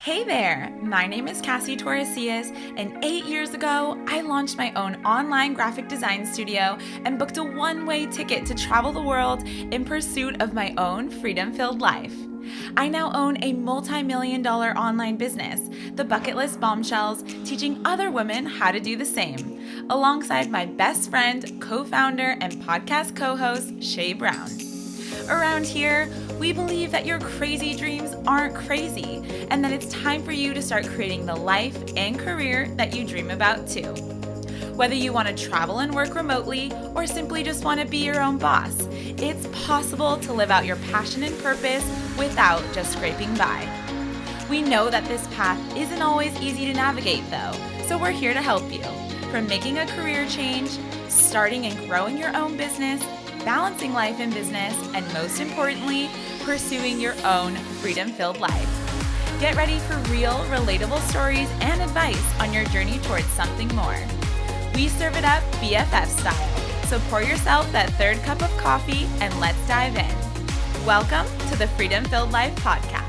Hey there, my name is Cassie Torresillas, and 8 years ago, I launched my own online graphic design studio and booked a one-way ticket to travel the world in pursuit of my own freedom-filled life. I now own a multi-million-dollar online business, The Bucket List Bombshells, teaching other women how to do the same, alongside my best friend, co-founder, and podcast co-host, Shay Brown. Around here, we believe that your crazy dreams aren't crazy, and that it's time for you to start creating the life and career that you dream about too. Whether you want to travel and work remotely, or simply just want to be your own boss, it's possible to live out your passion and purpose without just scraping by. We know that this path isn't always easy to navigate though, so we're here to help you. From making a career change, starting and growing your own business, balancing life and business, and most importantly, pursuing your own freedom-filled life. Get ready for real, relatable stories and advice on your journey towards something more. We serve it up BFF style, so pour yourself that third cup of coffee and let's dive in. Welcome to the Freedom-Filled Life Podcast.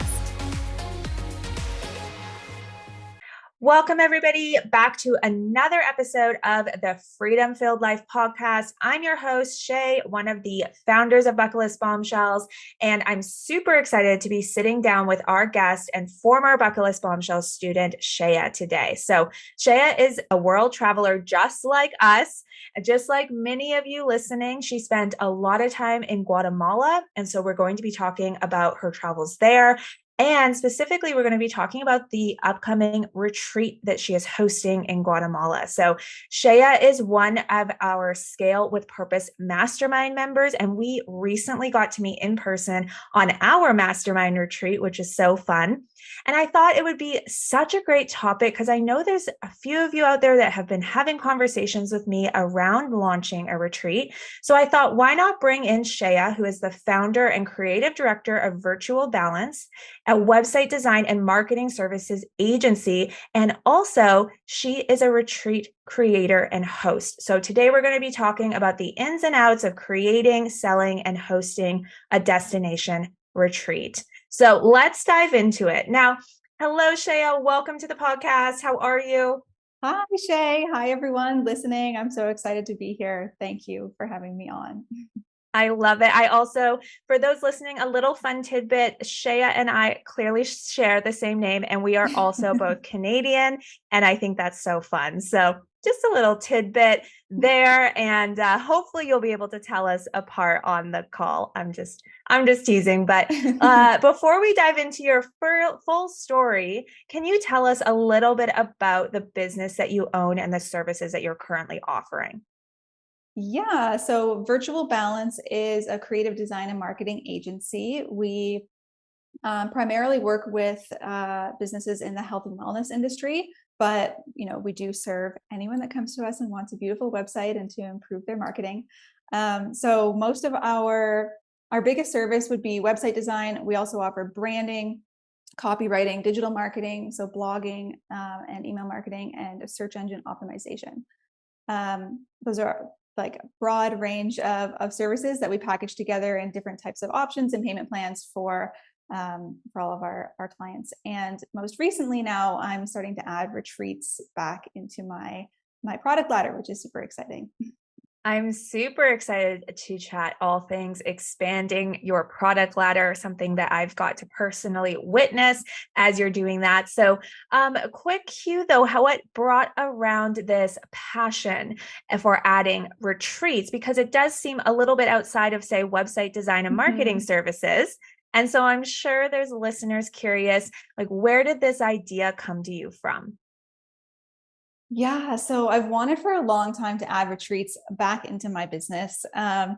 Welcome, everybody, back to another episode of the Freedom Filled Life Podcast. I'm your host, Shay, one of the founders of Bucket List Bombshells, and I'm super excited to be sitting down with our guest and former Bucket List Bombshells student, Shayah, today. So Shayah is a world traveler just like us. Just like many of you listening, she spent a lot of time in Guatemala, and so we're going to be talking about her travels there. And specifically, we're going to be talking about the upcoming retreat that she is hosting in Guatemala. So Shayah is one of our Scale with Purpose mastermind members, and we recently got to meet in person on our mastermind retreat, which is so fun. And I thought it would be such a great topic because I know there's a few of you out there that have been having conversations with me around launching a retreat. So I thought, why not bring in Shayah, who is the founder and creative director of Virtuwell Balance, a website design and marketing services agency. And also, she is a retreat creator and host. So today we're going to be talking about the ins and outs of creating, selling, and hosting a destination retreat. So let's dive into it. Now, hello, Shayah. Welcome to the podcast. How are you? Hi, Shay. Hi, everyone listening. I'm so excited to be here. Thank you for having me on. I love it. I also, for those listening, a little fun tidbit, Shayah and I clearly share the same name, and we are also both Canadian, and I think that's so fun. So just a little tidbit there, and hopefully you'll be able to tell us apart on the call. I'm just teasing, but before we dive into your full story, can you tell us a little bit about the business that you own and the services that you're currently offering? Yeah, so Virtuwell Balance is a creative design and marketing agency. We primarily work with businesses in the health and wellness industry, but we do serve anyone that comes to us and wants a beautiful website and to improve their marketing. So most of our biggest service would be website design. We also offer branding, copywriting, digital marketing, so blogging and email marketing, and search engine optimization. Those are like a broad range of services that we package together in different types of options and payment plans for all of our clients. And most recently now I'm starting to add retreats back into my product ladder, which is super exciting. I'm super excited to chat all things expanding your product ladder, something that I've got to personally witness as you're doing that. So a quick cue though, how it brought around this passion for adding retreats, because it does seem a little bit outside of, say, website design and marketing services. And so I'm sure there's listeners curious, like, where did this idea come to you from? Yeah, so I've wanted for a long time to add retreats back into my business. And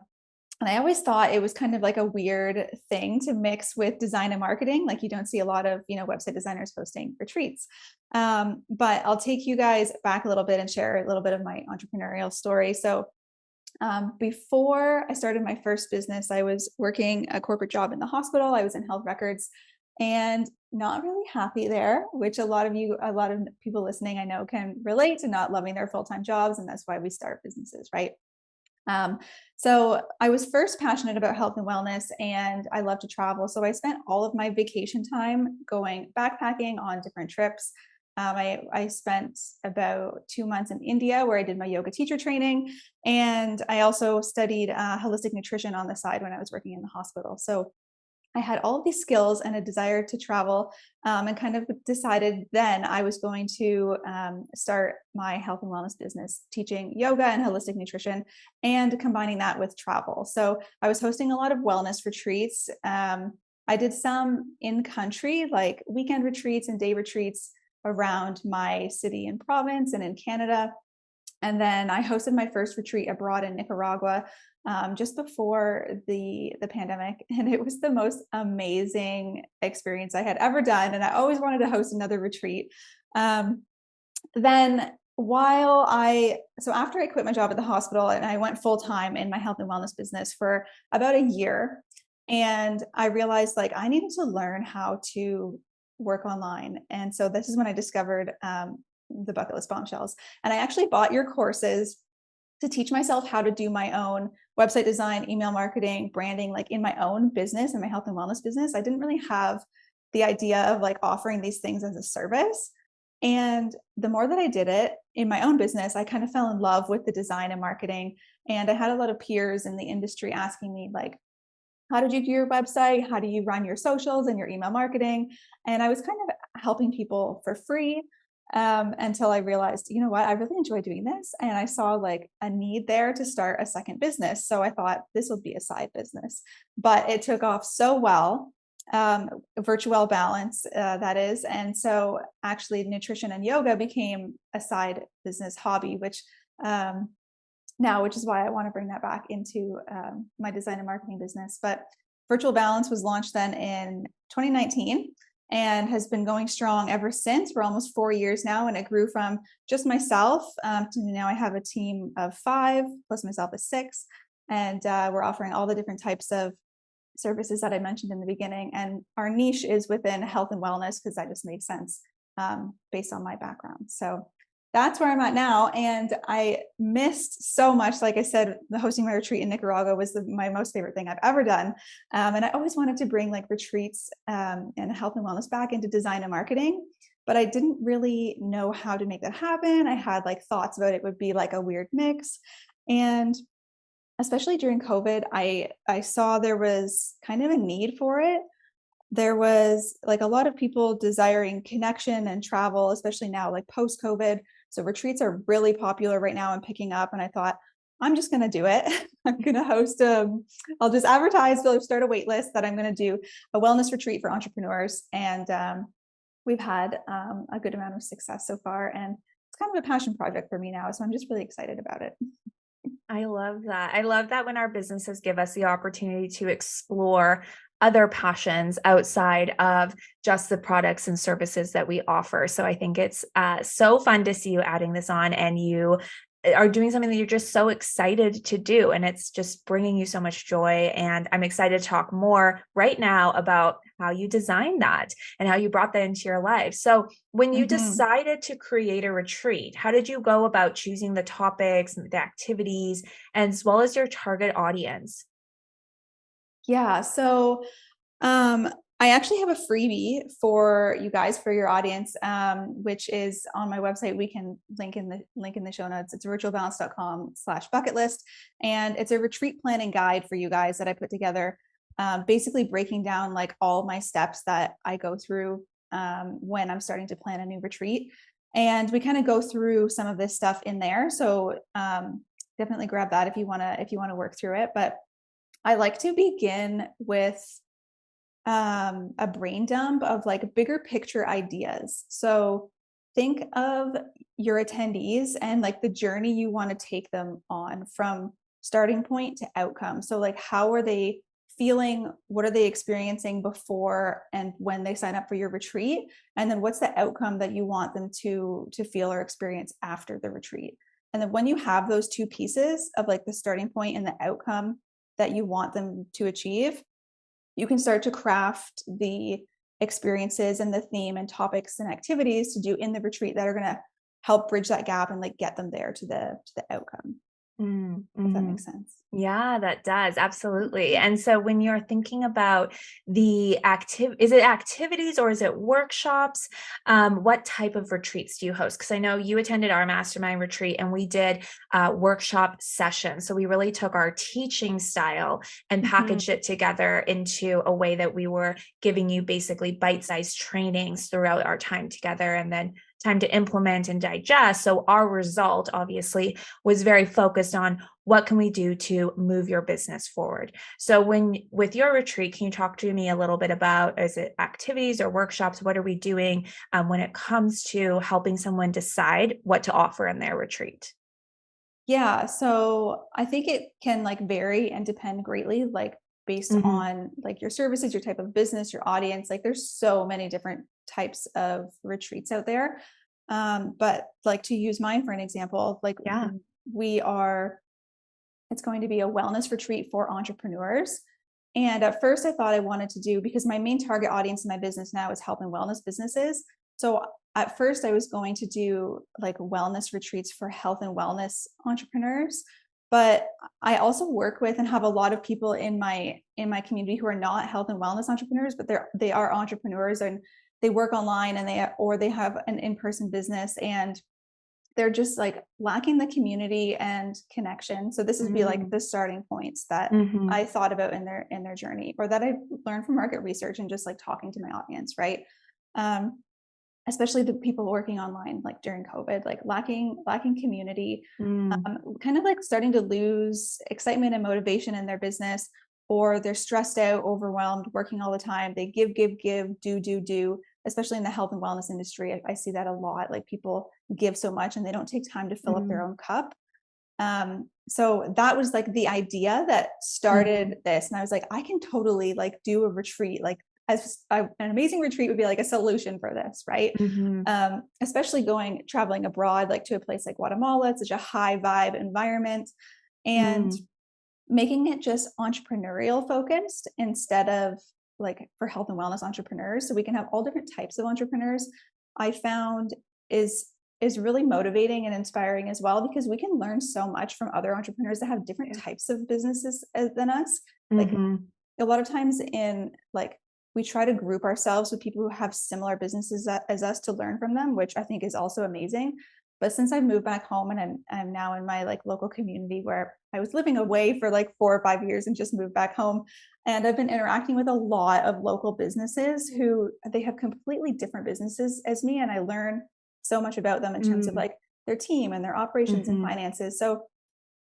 I always thought it was kind of like a weird thing to mix with design and marketing. Like you don't see a lot of, website designers hosting retreats. But I'll take you guys back a little bit and share a little bit of my entrepreneurial story. So before I started my first business, I was working a corporate job in the hospital. I was in health records and not really happy there, which a lot of people listening I know can relate to not loving their full-time jobs. And that's why we start businesses, right? Um, so I was first passionate about health and wellness, and I love to travel. So I spent all of my vacation time going backpacking on different trips. I spent about 2 months in India where I did my yoga teacher training. And I also studied holistic nutrition on the side when I was working in the hospital. So I had all of these skills and a desire to travel, and kind of decided then I was going to start my health and wellness business, teaching yoga and holistic nutrition and combining that with travel. So I was hosting a lot of wellness retreats. I did some in country, like weekend retreats and day retreats around my city and province and in Canada. And then I hosted my first retreat abroad in Nicaragua, just before the pandemic, and it was the most amazing experience I had ever done. And I always wanted to host another retreat. Um, then so after I quit my job at the hospital and I went full time in my health and wellness business for about a year, and I realized like I needed to learn how to work online. And so this is when I discovered the Bucket List Bombshells. And I actually bought your courses to teach myself how to do my own website design, email marketing, branding, like in my own business, in my health and wellness business. I didn't really have the idea of like offering these things as a service. And the more that I did it in my own business, I kind of fell in love with the design and marketing. And I had a lot of peers in the industry asking me, like, how did you do your website? How do you run your socials and your email marketing? And I was kind of helping people for free, until I realized, you know what, I really enjoy doing this. And I saw like a need there to start a second business. So I thought this will be a side business, but it took off so well. Virtuwell Balance, that is. And so actually nutrition and yoga became a side business hobby, um, which is why I want to bring that back into my design and marketing business. But Virtuwell Balance was launched then in 2019 and has been going strong ever since. We're almost 4 years now, and it grew from just myself to now I have a team of 5 plus myself is 6, and we're offering all the different types of services that I mentioned in the beginning. And our niche is within health and wellness because that just made sense based on my background. So that's where I'm at now. And I missed so much. Like I said, the hosting my retreat in Nicaragua was my most favorite thing I've ever done. And I always wanted to bring like retreats and health and wellness back into design and marketing, but I didn't really know how to make that happen. I had like thoughts about it would be like a weird mix. And especially during COVID, I saw there was kind of a need for it. There was like a lot of people desiring connection and travel, especially now, like post COVID. So retreats are really popular right now and picking up. And I thought, I'm just going to do it. I'm going to host I'll just advertise, start a wait list that I'm going to do a wellness retreat for entrepreneurs. And we've had a good amount of success so far. And it's kind of a passion project for me now. So I'm just really excited about it. I love that. I love that when our businesses give us the opportunity to explore other passions outside of just the products and services that we offer. So I think it's so fun to see you adding this on, and you are doing something that you're just so excited to do, and it's just bringing you so much joy. And I'm excited to talk more right now about how you designed that and how you brought that into your life. So when you Mm-hmm. decided to create a retreat, how did you go about choosing the topics, the activities, as well as your target audience? Yeah. So I actually have a freebie for you guys, for your audience, which is on my website. We can link in the show notes. It's virtualbalance.com/bucket list. And it's a retreat planning guide for you guys that I put together, basically breaking down like all my steps that I go through when I'm starting to plan a new retreat. And we kind of go through some of this stuff in there. So definitely grab that if you want to work through it. But I like to begin with a brain dump of like bigger picture ideas. So think of your attendees and like the journey you want to take them on from starting point to outcome. So like how are they feeling? What are they experiencing before and when they sign up for your retreat? And then what's the outcome that you want them to feel or experience after the retreat? And then when you have those two pieces of like the starting point and the outcome that you want them to achieve, you can start to craft the experiences and the theme and topics and activities to do in the retreat that are going to help bridge that gap and like get them there to the outcome. if that Mm-hmm. makes sense. Yeah, that does. Absolutely. And so when you're thinking about is it activities or is it workshops? What type of retreats do you host? Because I know you attended our mastermind retreat and we did workshop sessions. So we really took our teaching style and Mhm. packaged it together into a way that we were giving you basically bite-sized trainings throughout our time together and then time to implement and digest. So our result obviously was very focused on what can we do to move your business forward. So when with your retreat, can you talk to me a little bit about, is it activities or workshops? What are we doing when it comes to helping someone decide what to offer in their retreat? Yeah, so I think it can like vary and depend greatly, like based Mm-hmm. on like your services, your type of business, your audience. Like there's so many different types of retreats out there. But like to use mine for an example, like Yeah. we are, it's going to be a wellness retreat for entrepreneurs. And at first I thought I wanted to do, because my main target audience in my business now is health and wellness businesses. So at first I was going to do like wellness retreats for health and wellness entrepreneurs. But I also work with and have a lot of people in my community who are not health and wellness entrepreneurs, but they are entrepreneurs and they work online and they have an in-person business and they're just like lacking the community and connection. So this would be like the starting points that Mm-hmm. I thought about in their journey, or that I learned from market research and just like talking to my audience, right? Um, Especially the people working online, like during COVID, like lacking community, Mm-hmm. kind of like starting to lose excitement and motivation in their business, or they're stressed out, overwhelmed, working all the time. They give, do, especially in the health and wellness industry. I see that a lot. Like people give so much and they don't take time to fill up their own cup. So that was like the idea that Mm-hmm. started this. And I was like, I can totally like do a retreat, like an amazing retreat would be like a solution for this, right? Mm-hmm. Especially traveling abroad, like to a place like Guatemala. It's such a high vibe environment, and making it just entrepreneurial focused instead of like for health and wellness entrepreneurs. So we can have all different types of entrepreneurs. I found is is really motivating and inspiring as well, because we can learn so much from other entrepreneurs that have different Yeah. types of businesses than us. Like Mm-hmm. a lot of times in like we try to group ourselves with people who have similar businesses as us to learn from them, which I think is also amazing. But since I've moved back home and I'm now in my like local community where I was living away for like 4 or 5 years and just moved back home, and I've been interacting with a lot of local businesses who they have completely different businesses as me, and I learn so much about them in terms of like their team and their operations and Mm-hmm. finances. So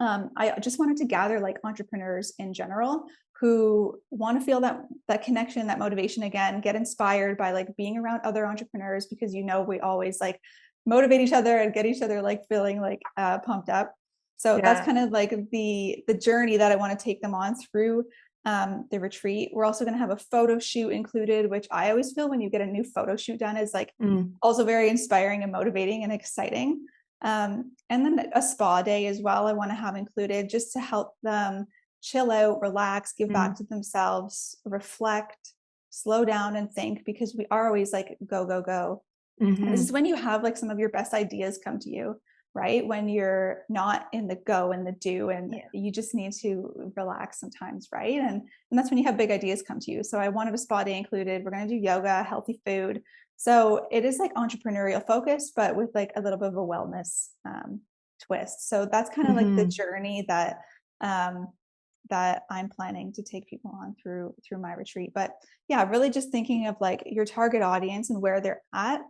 I just wanted to gather like entrepreneurs in general who want to feel that connection, that motivation again, get inspired by like being around other entrepreneurs, because we always like motivate each other and get each other like feeling like pumped up. So that's Yeah. kind of like the journey that I want to take them on through the retreat. We're also going to have a photo shoot included, which I always feel when you get a new photo shoot done is like Mm. also very inspiring and motivating and exciting. And then a spa day as well, I want to have included just to help them chill out, relax, give back Mm. to themselves, reflect, slow down and think, because we are always like go, go, go. And this is Mm-hmm. when you have like some of your best ideas come to you, right? When you're not in the go and the do, and Yeah. you just need to relax sometimes, right? And that's when you have big ideas come to you. So I wanted a spa day included. We're going to do yoga, healthy food. So it is like entrepreneurial focused, but with like a little bit of a wellness twist. So that's kind of like the Mm-hmm. journey um, that I'm planning to take people on through my retreat. But yeah, really just thinking of like your target audience and where they're at,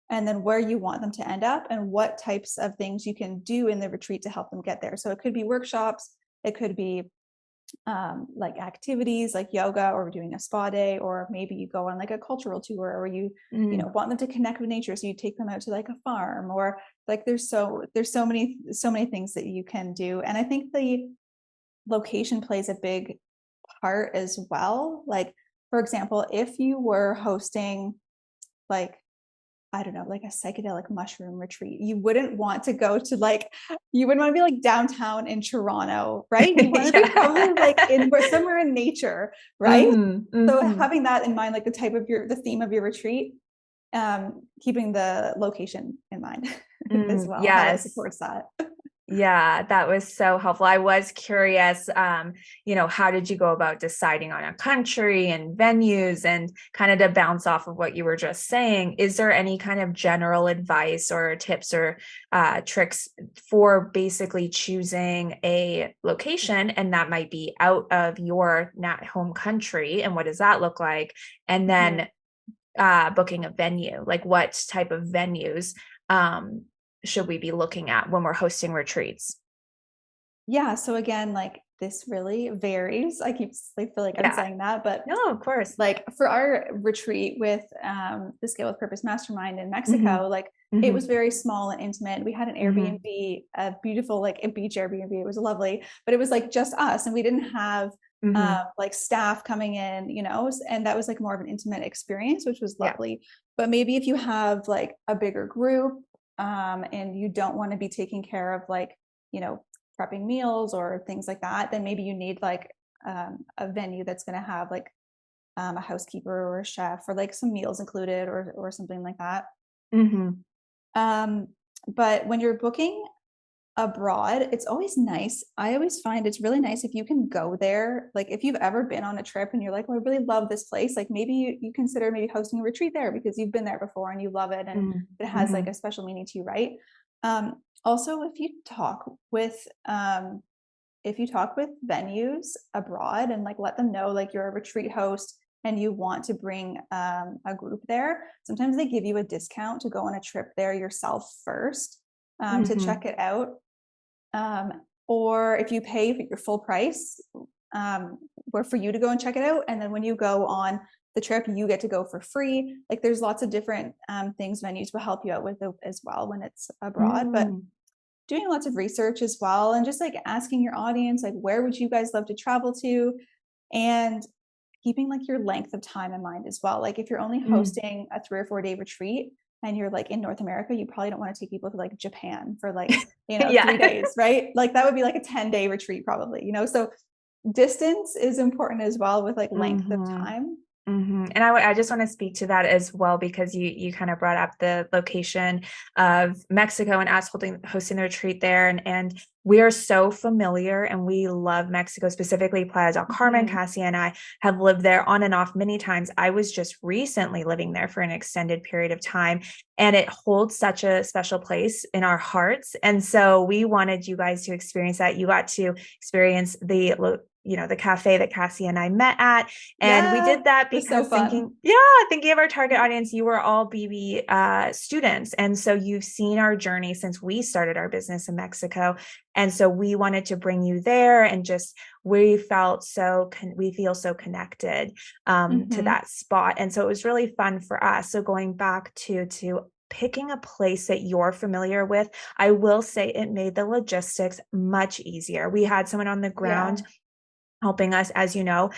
and then where you want them to end up, and what types of things you can do in the retreat to help them get there. So it could be workshops, it could be like activities like yoga, or doing a spa day, or maybe you go on like a cultural tour, or you want them to connect with nature, so you take them out to like a farm, or like there's so many things that you can do. And I think the location plays a big part as well. Like for example, if you were hosting like I don't know, like a psychedelic mushroom retreat. You wouldn't want to be like downtown in Toronto, right? You want to be probably like Yeah. somewhere in nature, right? Mm-hmm. So Mm-hmm. having that in mind, like the theme of your retreat, keeping the location in mind as well, how that Yes. supports that. Yeah, that was so helpful. I was curious, how did you go about deciding on a country and venues, and kind of to bounce off of what you were just saying, is there any kind of general advice or tips or tricks for basically choosing a location, and that might be out of your home country, and what does that look like? And Mhm. then booking a venue, like what type of venues um, should we be looking at when we're hosting retreats? Yeah, so again, like this really varies. I feel like I'm Yeah. saying that, but No, of course. like for our retreat with the Scale with Purpose Mastermind in Hmm. Mexico, like it was Hmm. very small and intimate. We had an Hmm. Airbnb, a beautiful like a beach Airbnb. It was lovely, but it was like just us, and we didn't have Hmm. like staff coming in, and that was like more of an intimate experience, which was Yeah. lovely. But maybe if you have like a bigger group, and you don't want to be taking care of like, you know, prepping meals or things like that, then maybe you need like a venue that's going to have like a housekeeper or a chef or like some meals included or something like that. Hmm. Um, but when you're booking abroad, it's always nice. I always find it's really nice if you can go there. Like if you've ever been on a trip and you're like, oh, I really love this place, like maybe you consider maybe hosting a retreat there because you've been there before and you love it and it has like Hmm. a special meaning to you, right? Also, if you talk with venues abroad and like let them know like you're a retreat host and you want to bring a group there, sometimes they give you a discount to go on a trip there yourself first, to check Hmm. it out. um, or if you pay for your full price, where for you to go and check it out, and then when you go on the trip you get to go for free. Like there's lots of different things venues will help you out with as well when it's abroad. But Hmm. doing lots of research as well and just like asking your audience like where would you guys love to travel to, and keeping like your length of time in mind as well. Like if you're only Hmm. hosting a 3 or 4 day retreat and you're like in North America, you probably don't want to take people to like Japan for like, Yeah. 3 days, right? Like that would be like a 10-day retreat probably, so distance is important as well with like length of Hmm. time. And I just want to speak to that as well, because you kind of brought up the location of Mexico and us hosting the retreat there, and we are so familiar and we love Mexico, specifically Playa del Carmen. Mhm. Cassie and I have lived there on and off many times. I was just recently living there for an extended period of time, and it holds such a special place in our hearts. And so we wanted you guys to experience that. You got to experience the cafe that Cassie and I met at, and we Yeah, did that it was so because fun. thinking of our target audience, you were all BB students. And so you've seen our journey since we started our business in Mexico. And so we wanted to bring you there, and just, we feel so connected to Hmm. that spot. And so it was really fun for us. So going back to picking a place that you're familiar with, I will say it made the logistics much easier. We had someone on the Yeah. ground helping us. As you know,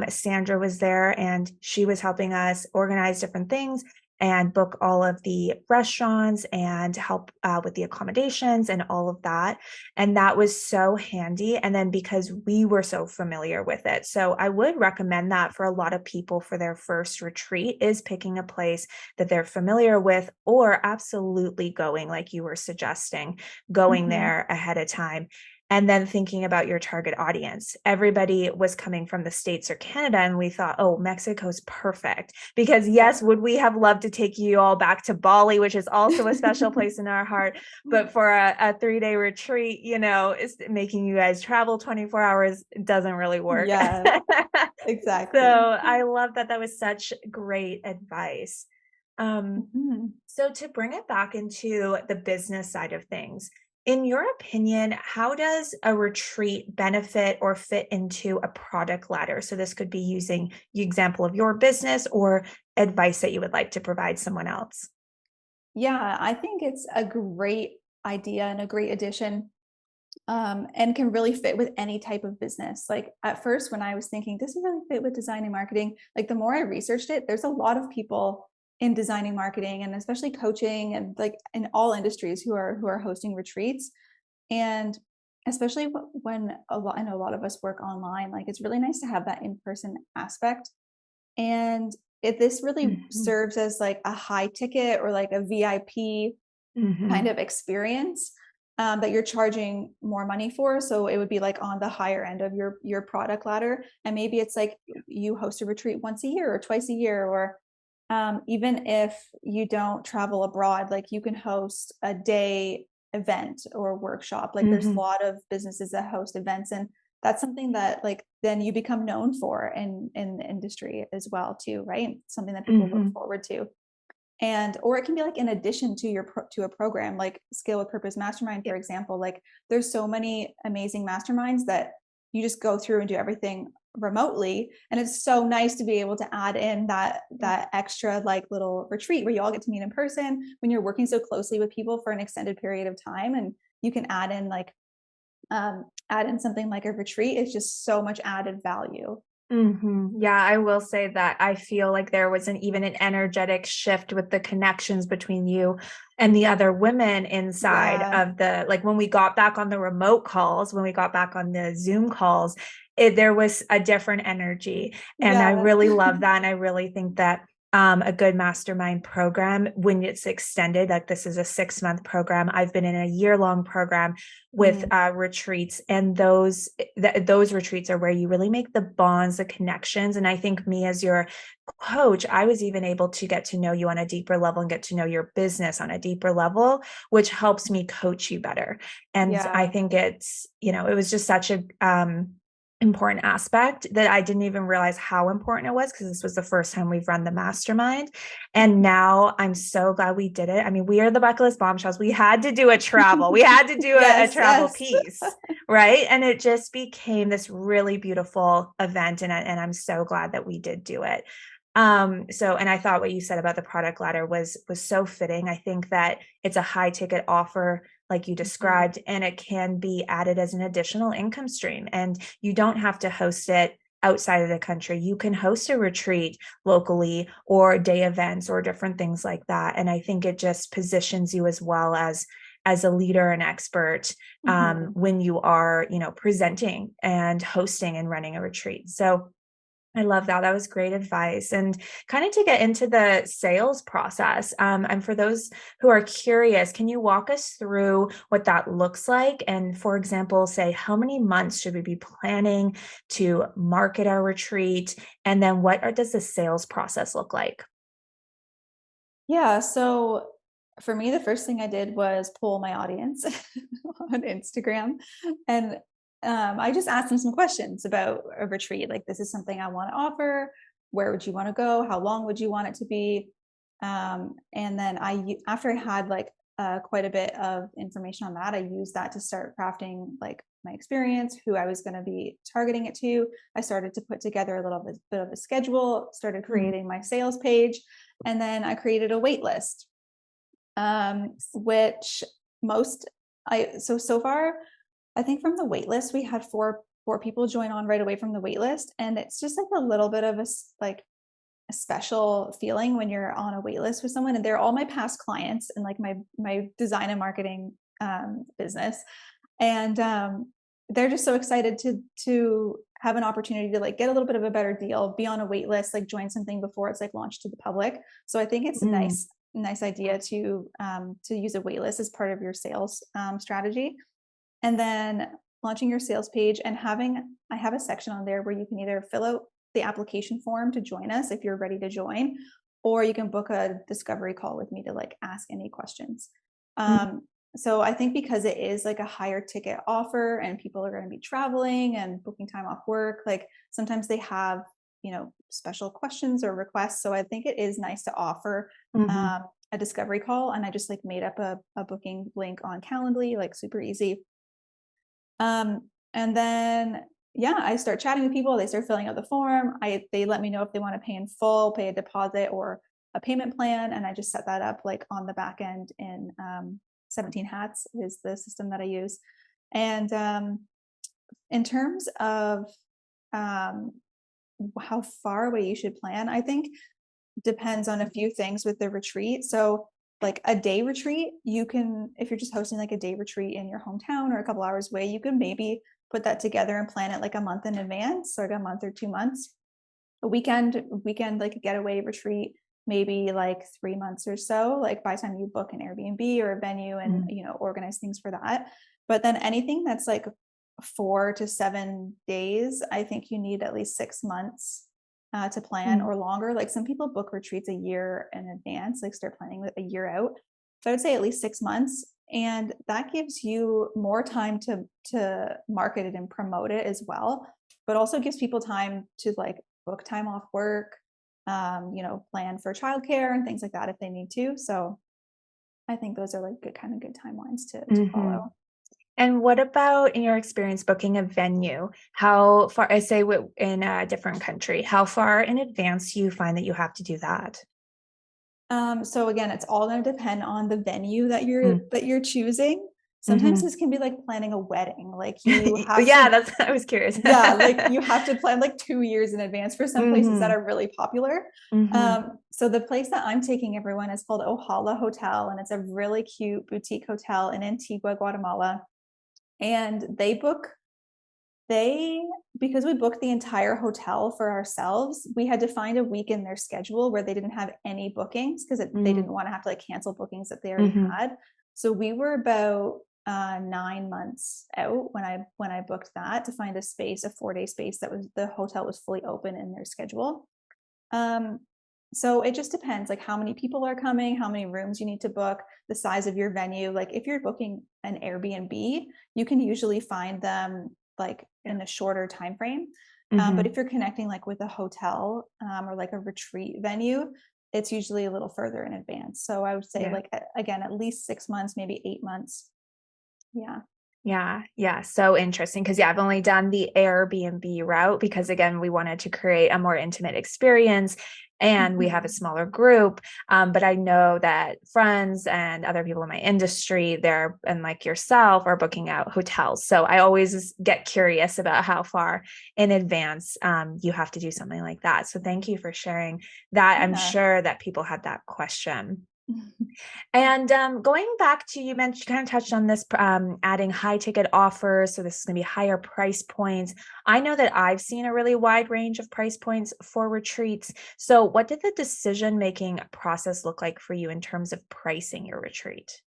Sandra was there, and she was helping us organize different things and book all of the restaurants and help with the accommodations and all of that. And that was so handy. And then because we were so familiar with it. So I would recommend that for a lot of people for their first retreat, is picking a place that they're familiar with, or absolutely going, like you were suggesting, going Hmm. there ahead of time. And then thinking about your target audience. Everybody was coming from the States or Canada, and we thought, oh, Mexico's perfect. Because Yeah. yes, would we have loved to take you all back to Bali, which is also a special place in our heart. But for a 3-day retreat, is making you guys travel 24 hours doesn't really work. Yeah, So exactly. I love that. That was such great advice. Mhm. So to bring it back into the business side of things, in your opinion, how does a retreat benefit or fit into a product ladder? So this could be using the example of your business, or advice that you would like to provide someone else. Yeah, I think it's a great idea and a great addition, and can really fit with any type of business. Like at first, when I was thinking this would really fit with design and marketing, like the more I researched it, there's a lot of people in designing marketing and especially coaching and like in all industries who are hosting retreats. And especially when I know a lot of us work online, like it's really nice to have that in-person aspect. And if this really Mhm. serves as like a high ticket or like a VIP kind Mhm. of experience, that you're charging more money for. So it would be like on the higher end of your product ladder. And maybe it's like you host a retreat once a year or twice a year, or even if you don't travel abroad, like you can host a day event or workshop. Like there's a lot of businesses that host events, and that's something that like then you become known for in the industry as well too, right? Something that people look forward to. And or it can be like in addition to to a program like Scale with Purpose Mastermind, for example. Like there's so many amazing masterminds that you just go through and do everything remotely, and it's so nice to be able to add in that extra like little retreat where you all get to meet in person when you're working so closely with people for an extended period of time. And you can add in like add in something like a retreat. It's just so much added value. Yeah, I will say that I feel like there was even an energetic shift with the connections between you and the other women inside Yeah, of the, like when we got back on the remote calls, when we got back on the Zoom calls, there was a different energy. And I yeah. really love that. And I really think that a good mastermind program, when it's extended, like this is a 6-month program. I've been in a year-long program with retreats, and those retreats are where you really make the bonds, the connections. And I think me as your coach, I was even able to get to know you on a deeper level and get to know your business on a deeper level, which helps me coach you better. And I Yeah. think it's, it was just such a important aspect that I didn't even realize how important it was, because this was the first time we've run the mastermind. And now I'm so glad we did it. I mean, we are the Bucket List Bombshells. We had to do a travel. We had to do a Yes, travel yes. piece, right? And it just became this really beautiful event. And I'm so glad that we did do it. And I thought what you said about the product ladder was so fitting. I think that it's a high ticket offer, like you described, and it can be added as an additional income stream. And you don't have to host it outside of the country. You can host a retreat locally or day events or different things like that. And I think it just positions you as well as a leader and expert when you are, presenting and hosting and running a retreat. So I love that. That was great advice. And kind of to get into the sales process, and for those who are curious, can you walk us through what that looks like? And for example, say how many months should we be planning to market our retreat? And then does the sales process look like? Yeah. So for me, the first thing I did was poll my audience on Instagram. And I just asked them some questions about a retreat. Like, this is something I want to offer. Where would you want to go? How long would you want it to be? And then after I had like quite a bit of information on that, I used that to start crafting like my experience, who I was going to be targeting it to. I started to put together a little bit of a schedule, started creating my sales page, and then I created a wait list, which most so far, I think from the wait list, we had four people join on right away from the wait list. And it's just like a little bit of like a special feeling when you're on a wait list with someone, and they're all my past clients and like my design and marketing business. And they're just so excited to have an opportunity to like get a little bit of a better deal, be on a wait list, like join something before it's like launched to the public. So I think it's a nice idea to use a wait list as part of your sales strategy. And then launching your sales page and I have a section on there where you can either fill out the application form to join us if you're ready to join, or you can book a discovery call with me to like ask any questions. So I think because it is like a higher ticket offer and people are going to be traveling and booking time off work, like sometimes they have, special questions or requests. So I think it is nice to offer a discovery call. And I just like made up a booking link on Calendly, like super easy. And then, yeah, I start chatting with people. They start filling out the form. They let me know if they want to pay in full, pay a deposit, or a payment plan. And I just set that up like on the back end in 17 Hats is the system that I use. And in terms of how far away you should plan, I think depends on a few things with the retreat. So like a day retreat, you can, if you're just hosting like a day retreat in your hometown or a couple hours away, you can maybe put that together and plan it like a month in advance, like a month or 2 months. A weekend like a getaway retreat, maybe like 3 months or so, like by the time you book an Airbnb or a venue and, organize things for that. But then anything that's like 4 to 7 days, I think you need at least 6 months to plan Mm. or longer. Like some people book retreats a year in advance, like start planning a year out. So I would say at least 6 months. And that gives you more time to market it and promote it as well, but also gives people time to like book time off work, plan for childcare and things like that if they need to. So I think those are like good timelines to Hmm. follow. And what about in your experience booking a venue? How far, I say in a different country, how far in advance do you find that you have to do that? So again, it's all going to depend on the venue that you're Mm. that you're choosing. Sometimes Hmm. this can be like planning a wedding. Like you have Yeah, to, that's, I was curious. yeah, like you have to plan like 2 years in advance for some places that Hmm. are really popular. Hmm. So the place that I'm taking everyone is called Ohala Hotel, and it's a really cute boutique hotel in Antigua, Guatemala. And they because we booked the entire hotel for ourselves, we had to find a week in their schedule where they didn't have any bookings because they didn't want to have to like cancel bookings that they already Hmm. had. So we were about 9 months out when I booked that to find a space, a 4 day space that was the hotel was fully open in their schedule. Um, so it just depends, like how many people are coming, how many rooms you need to book, the size of your venue. Like if you're booking an Airbnb, you can usually find them like Yeah. in a shorter time frame. But Hmm. if you're connecting like with a hotel or like a retreat venue, it's usually a little further in advance. So I would say Yeah. like again, at least 6 months, maybe 8 months. Yeah. Yeah, yeah, so interesting because yeah, I've only done the Airbnb route because again, we wanted to create a more intimate experience and we have a Mhm. smaller group. But I know that friends and other people in my industry, they're and like yourself are booking out hotels. So I always get curious about how far in advance you have to do something like that. So thank you for sharing that. I'm Yeah. sure that people had that question. And going back to you mentioned, kind of touched on this, adding high ticket offers. So this is going to be higher price points. I know that I've seen a really wide range of price points for retreats. So what did the decision making process look like for you in terms of pricing your retreat?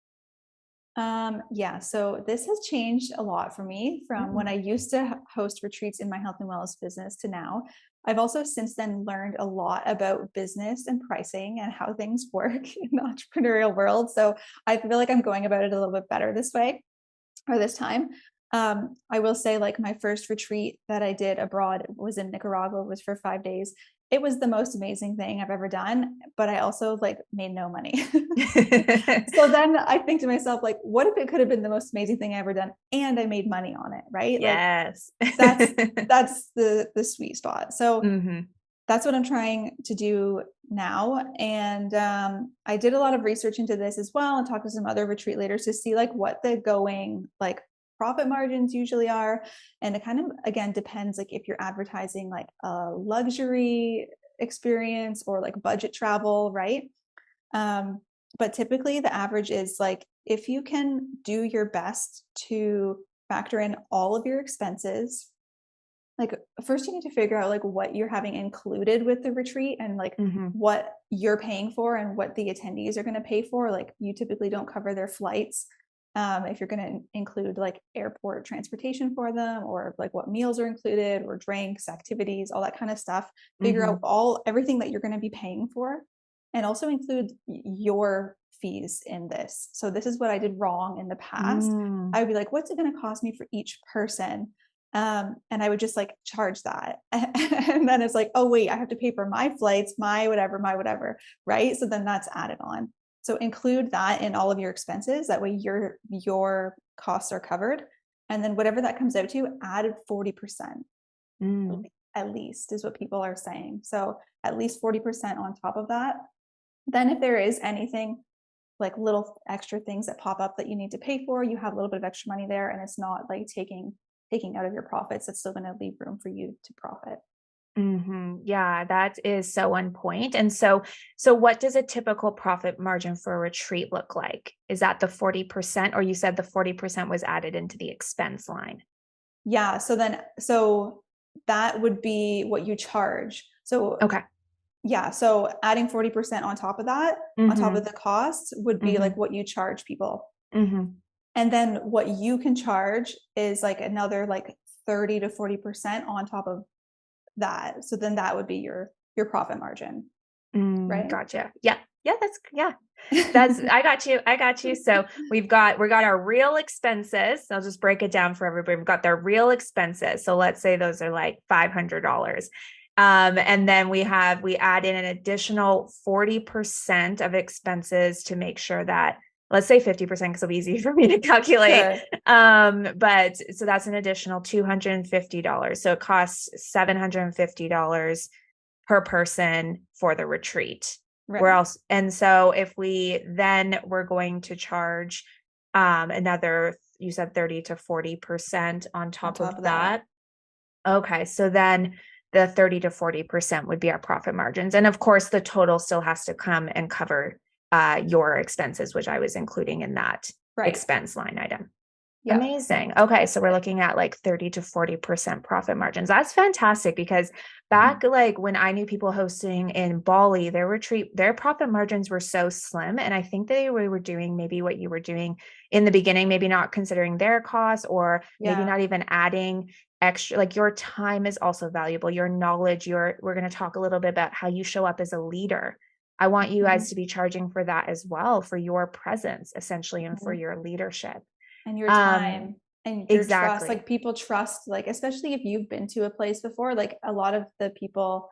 Yeah, so this has changed a lot for me from when I Mm. used to host retreats in my health and wellness business to now. I've also since then learned a lot about business and pricing and how things work in the entrepreneurial world. So I feel like I'm going about it a little bit better this way or this time. I will say, like, my first retreat that I did abroad was in Nicaragua, was for 5 days. It was the most amazing thing I've ever done, but I also like made no money. So then I think to myself, like, what if it could have been the most amazing thing I ever done and I made money on it, right? Like Yes. that's that's the sweet spot. So Hmm. that's what I'm trying to do now. And I did a lot of research into this as well and talked to some other retreat leaders to see like what the going like profit margins usually are. And it kind of again depends like if you're advertising like a luxury experience or like budget travel, right? Um, but typically the average is like if you can do your best to factor in all of your expenses, like first you need to figure out like what you're having included with the retreat and like Hmm. what you're paying for and what the attendees are going to pay for. Like you typically don't cover their flights. If you're going to include like airport transportation for them or like what meals are included or drinks, activities, all that kind of stuff, figure out Hmm. everything that you're going to be paying for and also include your fees in this. So this is what I did wrong in the past. Mm. I would be like, what's it going to cost me for each person? And I would just like charge that. And then it's like, oh, wait, I have to pay for my flights, my whatever. Right. So then that's added on. So include that in all of your expenses. That way your costs are covered. And then whatever that comes out to, add 40% Mm. at least is what people are saying. So at least 40% on top of that. Then if there is anything like little extra things that pop up that you need to pay for, you have a little bit of extra money there and it's not like taking out of your profits. It's still going to leave room for you to profit. Hmm. Yeah, that is so on point. And so what does a typical profit margin for a retreat look like? Is that the 40%, or you said the 40% was added into the expense line? Yeah, so that would be what you charge. So Okay. Yeah. So adding 40% on top of that, on top of the cost, would be like what you charge people. And then what you can charge is like another like 30 to 40% on top of that. So then that would be your profit margin. Right. Gotcha. Yeah. I got you. I got you. So we got our real expenses. I'll just break it down for everybody. We've got their real expenses. So let's say those are like $500. And then we add in an additional 40% of expenses to make sure that, let's say 50%, because it'll be easy for me to calculate. Sure. But so that's an additional $250. So it costs $750 per person for the retreat. Right. Where else? And so if we're going to charge another, you said 30 to 40% on top of that. Okay. So then the 30 to 40% would be our profit margins. And of course, the total still has to come and cover your expenses, which I was including in that expense line item. Yep. Amazing. Okay. So we're looking at like 30 to 40% profit margins. That's fantastic, because back like when I knew people hosting in Bali, their profit margins were so slim. And I think they were doing maybe what you were doing in the beginning, maybe not considering their costs, or maybe not even adding extra, like your time is also valuable. Your knowledge, we're going to talk a little bit about how you show up as a leader. I want you guys to be charging for that as well, for your presence essentially, and for your leadership. And your time and your trust. Like people trust, like, especially if you've been to a place before, like a lot of the people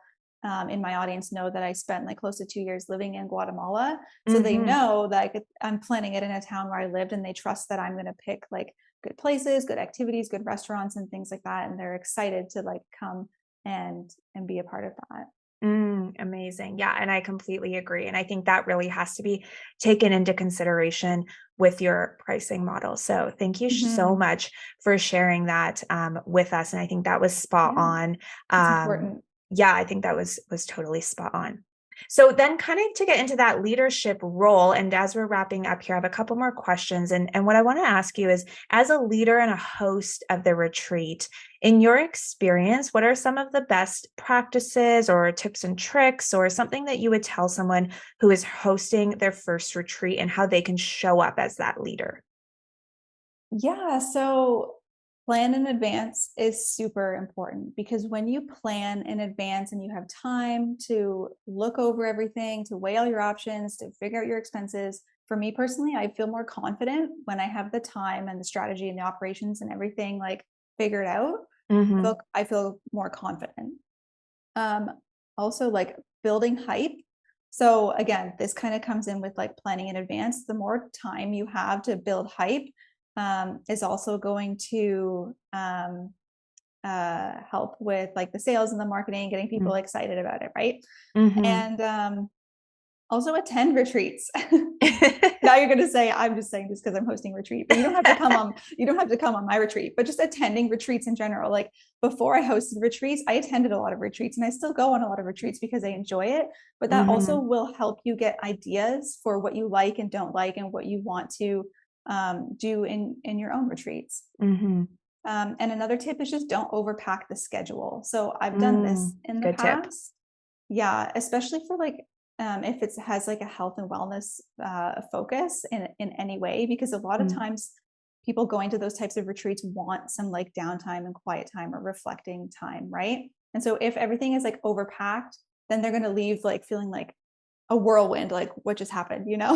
in my audience know that I spent like close to 2 years living in Guatemala. So they know that I'm planning it in a town where I lived, and they trust that I'm going to pick like good places, good activities, good restaurants and things like that. And they're excited to like come and be a part of that. Amazing. Yeah. And I completely agree. And I think that really has to be taken into consideration with your pricing model. So thank you so much for sharing that with us. And I think that was spot on. It's important. Yeah, I think that was totally spot on. So then kind of to get into that leadership role, and as we're wrapping up here, I have a couple more questions. And what I want to ask you is, as a leader and a host of the retreat, in your experience, what are some of the best practices or tips and tricks, or something that you would tell someone who is hosting their first retreat, and how they can show up as that leader? Yeah, so plan in advance is super important, because when you plan in advance and you have time to look over everything, to weigh all your options, to figure out your expenses, for me personally, I feel more confident when I have the time and the strategy and the operations and everything like figured out. I feel more confident. Also like building hype. So again, this kind of comes in with like planning in advance. The more time you have to build hype, is also going to help with like the sales and the marketing, getting people excited about it, right? And also attend retreats. Now you're going to say, I'm just saying this because I'm hosting a retreat, but you don't have to come on. You don't have to come on my retreat, but just attending retreats in general. Like before I hosted retreats, I attended a lot of retreats, and I still go on a lot of retreats because I enjoy it. But that also will help you get ideas for what you like and don't like, and what you want to do in your own retreats. And another tip is just don't overpack the schedule. So I've done this in the past. Tip. Yeah, especially for like if it has like a health and wellness focus in any way, because a lot of times people going to those types of retreats want some like downtime and quiet time or reflecting time, right? And so if everything is like overpacked, then they're going to leave like feeling like a whirlwind, like what just happened, you know?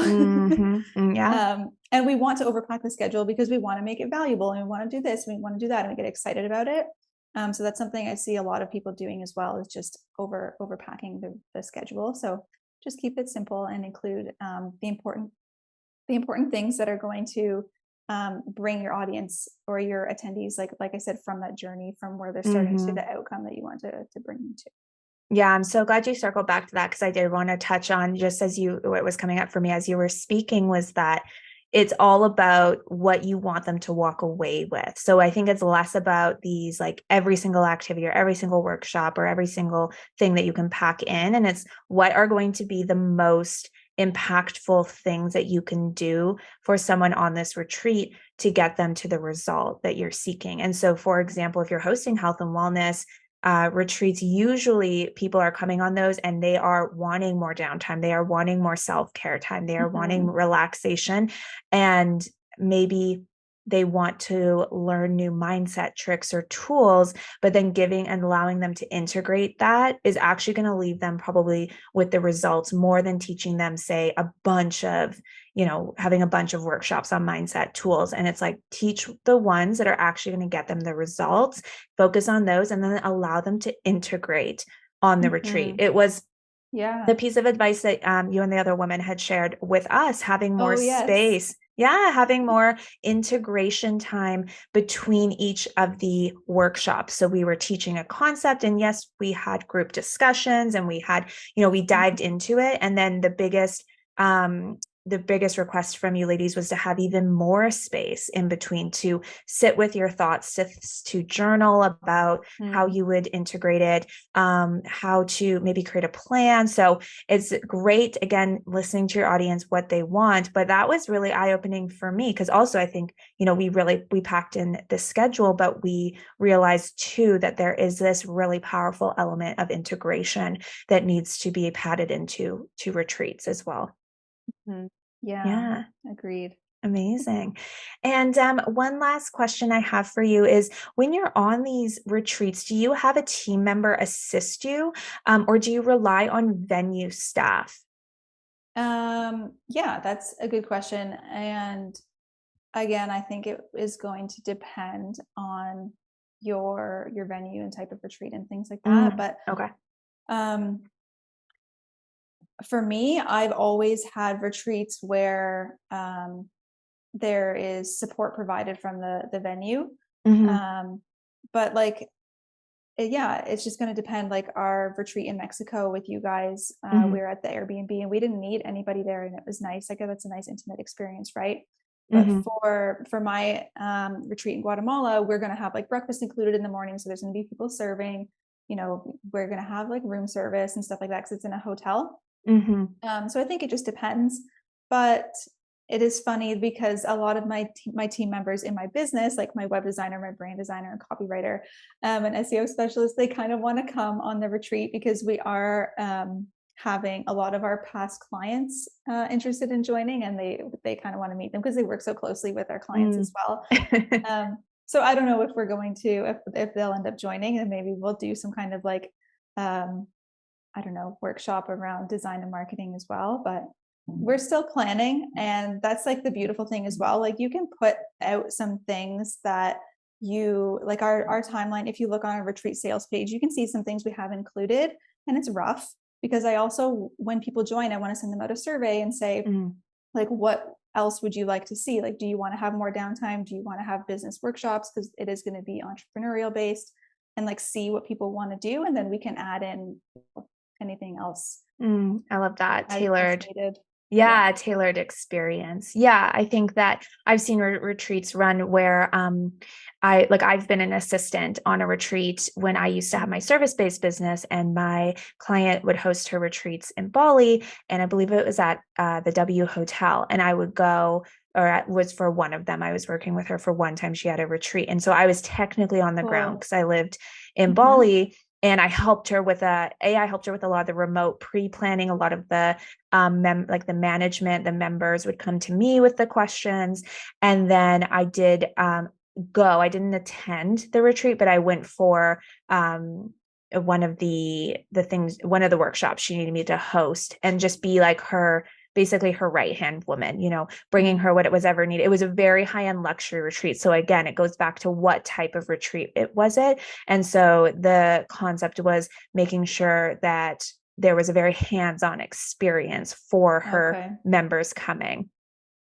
Yeah. And we want to overpack the schedule because we want to make it valuable, and we want to do this, and we want to do that, and we get excited about it. So that's something I see a lot of people doing as well, is just overpacking the schedule. So just keep it simple and include the important things that are going to bring your audience or your attendees, like I said, from that journey, from where they're starting to the outcome that you want to bring them to. Yeah, I'm so glad you circled back to that, because I did want to touch on, just as what was coming up for me as you were speaking, was that it's all about what you want them to walk away with. So I think it's less about these, like every single activity or every single workshop or every single thing that you can pack in. And it's what are going to be the most impactful things that you can do for someone on this retreat to get them to the result that you're seeking. And so, for example, if you're hosting health and wellness, retreats, usually people are coming on those and they are wanting more downtime. They are wanting more self-care time. They are wanting relaxation, and maybe they want to learn new mindset tricks or tools, but then giving and allowing them to integrate that is actually going to leave them probably with the results more than teaching them, say, a bunch of, having a bunch of workshops on mindset tools. And it's like, teach the ones that are actually going to get them the results, focus on those, and then allow them to integrate on the retreat. It was the piece of advice that you and the other woman had shared with us, having more space. Yeah, having more integration time between each of the workshops. So we were teaching a concept, and yes, we had group discussions, and we had, we dived into it. And then the biggest request from you ladies was to have even more space in between to sit with your thoughts, to journal about how you would integrate it, how to maybe create a plan. So it's great, again, listening to your audience, what they want. But that was really eye-opening for me, because also I think, we packed in the schedule, but we realized too that there is this really powerful element of integration that needs to be padded into retreats as well. Yeah, agreed. Amazing. And one last question I have for you is, when you're on these retreats, do you have a team member assist you, or do you rely on venue staff? Yeah, that's a good question. And again, I think it is going to depend on your venue and type of retreat and things like that. But Okay. For me, I've always had retreats where there is support provided from the venue. But like, yeah, it's just going to depend. Like our retreat in Mexico with you guys, we were at the Airbnb and we didn't need anybody there, and it was nice. Like that's a nice intimate experience, right? But for my retreat in Guatemala, we're going to have like breakfast included in the morning, so there's going to be people serving. We're going to have like room service and stuff like that because it's in a hotel. So I think it just depends. But it is funny because a lot of my team members in my business, like my web designer, my brand designer, and copywriter, and SEO specialist, they kind of want to come on the retreat because we are having a lot of our past clients interested in joining, and they kind of want to meet them because they work so closely with our clients as well. So I don't know if we're going to, if they'll end up joining, and maybe we'll do some kind of like I don't know, workshop around design and marketing as well, but we're still planning. And that's like the beautiful thing as well. Like you can put out some things that you like our timeline. If you look on our retreat sales page, you can see some things we have included, and it's rough because I also, when people join, I want to send them out a survey and say, like, what else would you like to see? Like, do you want to have more downtime? Do you want to have business workshops? Because it is going to be entrepreneurial based, and like see what people want to do. And then we can add in anything else. I love that. Tailored. Yeah, tailored experience. Yeah, I think that I've seen retreats run where I've been an assistant on a retreat when I used to have my service-based business, and my client would host her retreats in Bali, and I believe it was at the W Hotel, and I would go, or it was for one of them. I was working with her for one time she had a retreat, and so I was technically on the ground because I lived in Bali. And I helped her with a lot of the remote pre-planning, a lot of the like the management, the members would come to me with the questions. And then I did I didn't attend the retreat, but I went for one of the workshops she needed me to host, and just be like basically her right-hand woman, bringing her what it was ever needed. It was a very high-end luxury retreat. So again, it goes back to what type of retreat it was. And so the concept was making sure that there was a very hands-on experience for her members coming.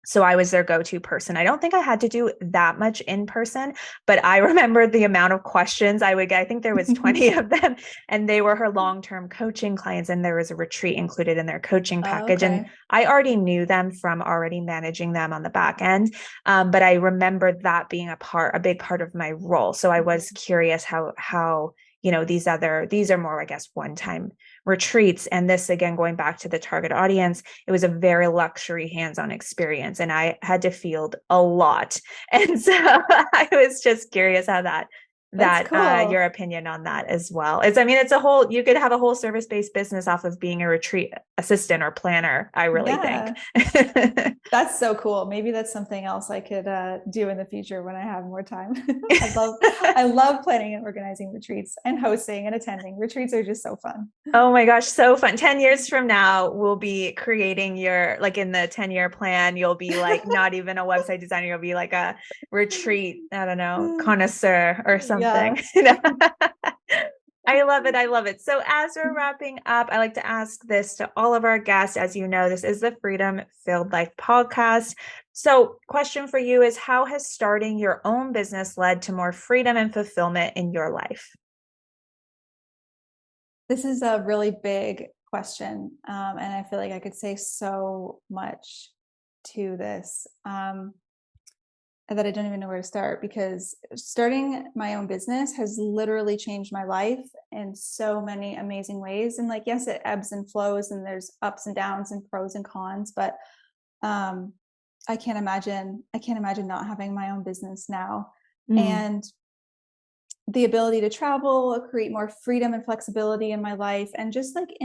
So I was their go-to person. I don't think I had to do that much in person, but I remember the amount of questions I would get. I think there was 20 of them, and they were her long-term coaching clients, and there was a retreat included in their coaching package. And I already knew them from already managing them on the back end. But I remember that being a big part of my role. So I was curious how these are more, I guess, one-time retreats. And this, again, going back to the target audience, it was a very luxury hands-on experience, and I had to field a lot. And so I was just curious how that That's that cool. your opinion on that as well. It's a whole, you could have a whole service-based business off of being a retreat assistant or planner, I really think. Yeah. That's so cool. Maybe that's something else I could do in the future when I have more time. I love planning and organizing retreats and hosting and attending. Retreats are just so fun. Oh my gosh, so fun. 10 years from now, we'll be creating your, like in the 10-year plan, you'll be like not even a website designer, you'll be like a retreat, I don't know, connoisseur or something. Yeah. I love it. I love it. So as we're wrapping up, I like to ask this to all of our guests. As you know, this is the Freedom Filled Life podcast. So question for you is, how has starting your own business led to more freedom and fulfillment in your life? This is a really big question. And I feel like I could say so much to this that I don't even know where to start, because starting my own business has literally changed my life in so many amazing ways. And like, yes, it ebbs and flows and there's ups and downs and pros and cons, but um, I can't imagine not having my own business now. Mm. And the ability to travel, create more freedom and flexibility in my life, and just like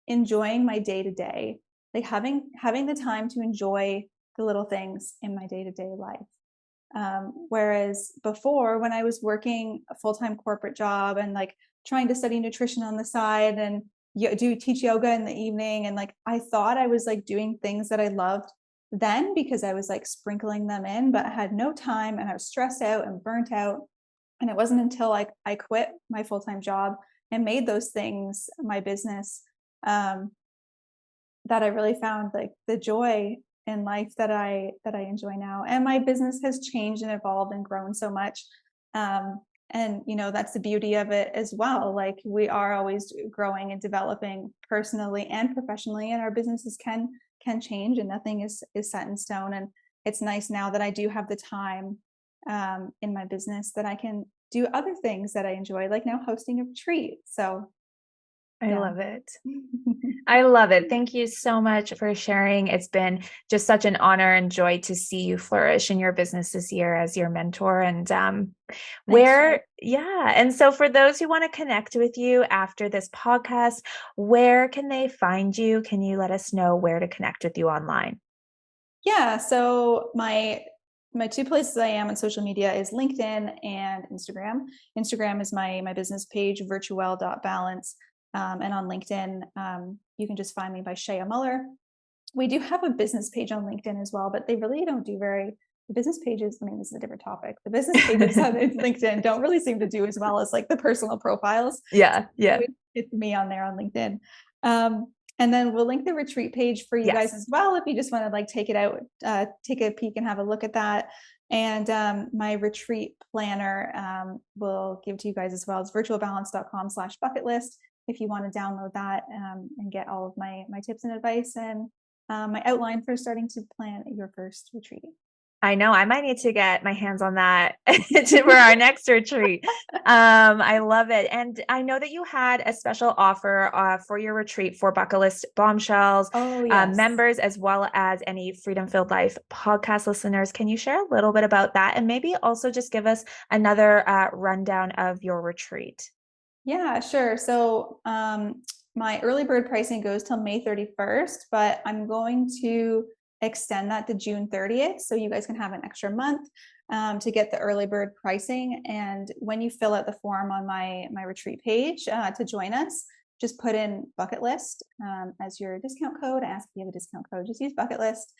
enjoying my day to day, like having the time to enjoy the little things in my day to day life. Whereas before, when I was working a full time corporate job and like trying to study nutrition on the side and teach yoga in the evening, and like I thought I was like doing things that I loved then because I was like sprinkling them in, but I had no time and I was stressed out and burnt out. And it wasn't until I quit my full time job and made those things my business, um, that I really found like the joy in life that I enjoy now. And my business has changed and evolved and grown so much. And that's the beauty of it as well. Like we are always growing and developing personally and professionally, and our businesses can change, and nothing is set in stone. And it's nice now that I do have the time in my business that I can do other things that I enjoy, like now hosting a retreat. So I yeah. love it. I love it. Thank you so much for sharing. It's been just such an honor and joy to see you flourish in your business this year as your mentor. And Thanks, Shay. yeah. And so for those who want to connect with you after this podcast, where can they find you? Can you let us know where to connect with you online? Yeah, so my two places I am on social media is LinkedIn and Instagram. Instagram is my business page, virtuwell.balance. And on LinkedIn, you can just find me by Shayah Muller. We do have a business page on LinkedIn as well, but they really don't do the business pages. I mean, this is a different topic. The business pages on LinkedIn don't really seem to do as well as like the personal profiles. Yeah. Yeah. It's me on there on LinkedIn. And then we'll link the retreat page for you guys Yes. as well if you just want to like take it out, take a peek and have a look at that. And my retreat planner will give to you guys as well. It's virtualbalance.com/bucket list if you want to download that and get all of my tips and advice and my outline for starting to plan your first retreat. I know I might need to get my hands on that for our next retreat. I love it. And I know that you had a special offer for your retreat for Bucket List Bombshells Oh, yes. members, as well as any Freedom Filled Life podcast listeners. Can you share a little bit about that? And maybe also just give us another rundown of your retreat? Yeah, sure. So my early bird pricing goes till May 31st, but I'm going to extend that to June 30th. So you guys can have an extra month to get the early bird pricing. And when you fill out the form on my retreat page to join us, just put in bucket list as your discount code. Ask if you have a discount code, just use bucket list.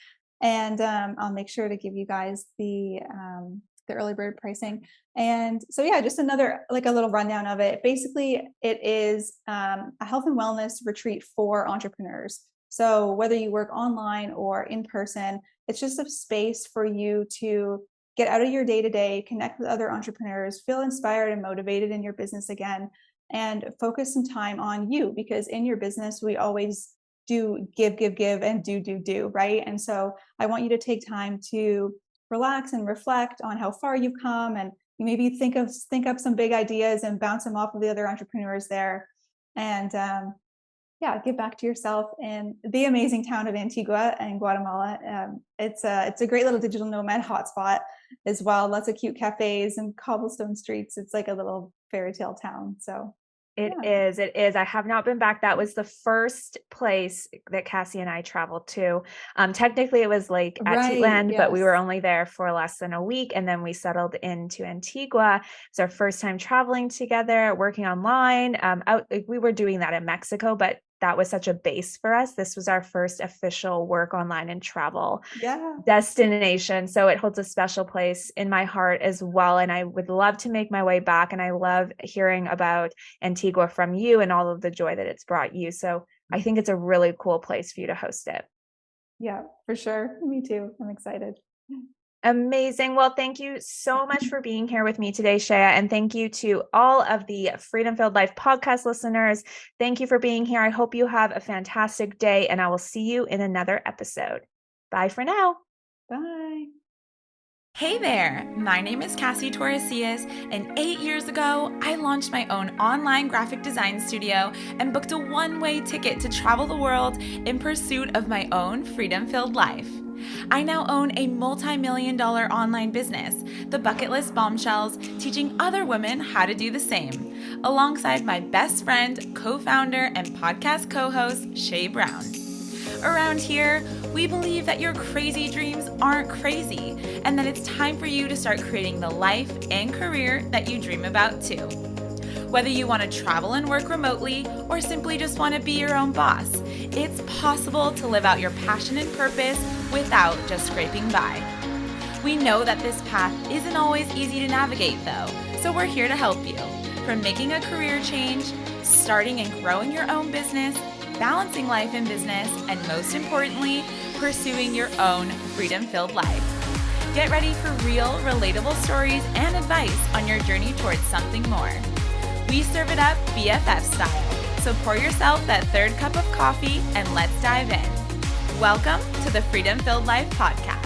And I'll make sure to give you guys the early bird pricing. And so, yeah, just another, like a little rundown of it. Basically, it is a health and wellness retreat for entrepreneurs. So whether you work online or in person, it's just a space for you to get out of your day to day, connect with other entrepreneurs, feel inspired and motivated in your business again, and focus some time on you, because in your business, we always do give, and do, right? And so I want you to take time to relax and reflect on how far you've come, and maybe think up some big ideas and bounce them off of the other entrepreneurs there. And give back to yourself in the amazing town of Antigua and Guatemala. It's a great little digital nomad hotspot as well. Lots of cute cafes and cobblestone streets. It's like a little fairy tale town. So It yeah, is. It is. I have not been back. That was the first place that Cassie and I traveled to. Technically, it was like at right. Land, but we were Yes. only there for less than a week, and then we settled into Antigua. It's our first time traveling together, working online. We were doing that in Mexico, but that was such a base for us. This was our first official work online and travel Yeah. destination. So it holds a special place in my heart as well. And I would love to make my way back. And I love hearing about Antigua from you and all of the joy that it's brought you. So I think it's a really cool place for you to host it. Yeah, for sure. Me too. I'm excited. Amazing. Well, thank you so much for being here with me today, Shayah. And thank you to all of the Freedom Filled Life podcast listeners. Thank you for being here. I hope you have a fantastic day, and I will see you in another episode. Bye for now. Bye. Hey there, my name is Cassie Torresillas, and 8 years ago, I launched my own online graphic design studio and booked a one-way ticket to travel the world in pursuit of my own freedom-filled life. I now own a multi-million-dollar online business, The Bucket List Bombshells, teaching other women how to do the same, alongside my best friend, co-founder, and podcast co-host, Shay Brown. Around here, we believe that your crazy dreams aren't crazy, and that it's time for you to start creating the life and career that you dream about too. Whether you want to travel and work remotely, or simply just want to be your own boss, it's possible to live out your passion and purpose without just scraping by. We know that this path isn't always easy to navigate though, so we're here to help you. From making a career change, starting and growing your own business, balancing life and business, and most importantly, pursuing your own freedom-filled life. Get ready for real, relatable stories and advice on your journey towards something more. We serve it up BFF style, so pour yourself that third cup of coffee and let's dive in. Welcome to the Freedom Filled Life podcast.